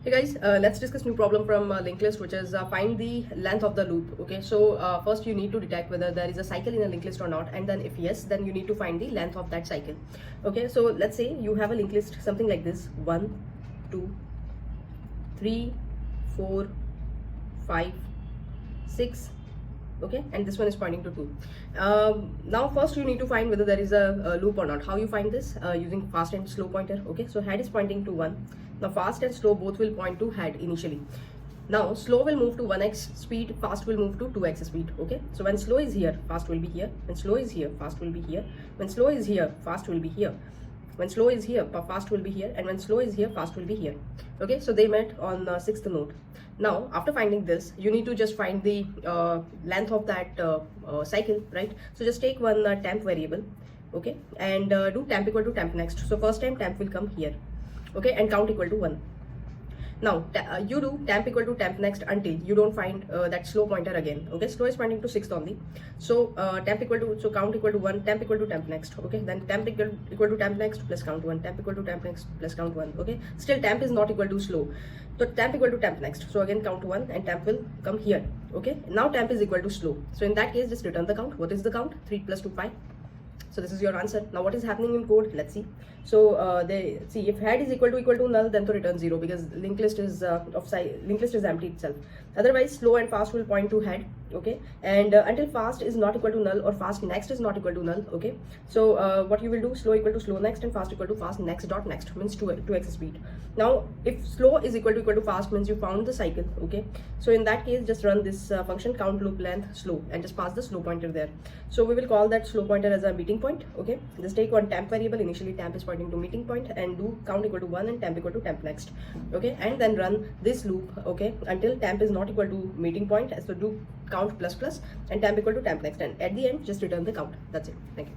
Hey guys, let's discuss new problem from linked list, which is find the length of the loop. Okay, so first you need to detect whether there is a cycle in a linked list or not, and then if yes, then you need to find the length of that cycle. Okay, so let's say you have a linked list something like this: 1, 2, 3, 4, 5, 6. Okay, and this one is pointing to 2. Now first you need to find whether there is a loop or not. How you find this? Using fast and slow pointer. Okay, so head is pointing to 1. Now fast and slow both will point to head initially. Now slow will move to 1x speed, fast will move to 2x speed. Okay, so when slow is here, fast will be here. When slow is here, fast will be here. When slow is here, fast will be here. When slow is here, fast will be here, and when slow is here, fast will be here. Okay, so they met on 6th node. Now after finding this, you need to just find the length of that cycle, right? So just take one temp variable, okay, and do temp equal to temp next. So first time temp will come here, okay, and count equal to 1. Now you do temp equal to temp next until you don't find that slow pointer again. Okay, slow is pointing to 6th only. So temp equal to, so count equal to 1, temp equal to temp next. Okay, then temp equal to temp next plus count 1, temp equal to temp next plus count 1. Okay, still temp is not equal to slow, so temp equal to temp next. So again count 1 and temp will come here. Okay, now temp is equal to slow. So in that case, just return the count. What is the count? 3 plus 2, 5. So this is your answer. Now what is happening in code? Let's see. So they see if head is equal to null, then to return 0, because linked list is linked list is empty itself. Otherwise slow and fast will point to head. Okay, and until fast is not equal to null or fast next is not equal to null. Okay, so what you will do, slow equal to slow next and fast equal to fast next dot next means 2x speed. Now if slow is equal to fast means you found the cycle. Okay, so in that case just run this function count loop length slow and just pass the slow pointer there. So we will call that slow pointer as a meeting point. Okay, just take one temp variable. Initially temp is pointing to meeting point, and do count equal to 1 and temp equal to temp next. Okay, and then run this loop, okay, until temp is not equal to meeting point. So do count plus plus and temp equal to temp next, and at the end just return the count. That's it. Thank you.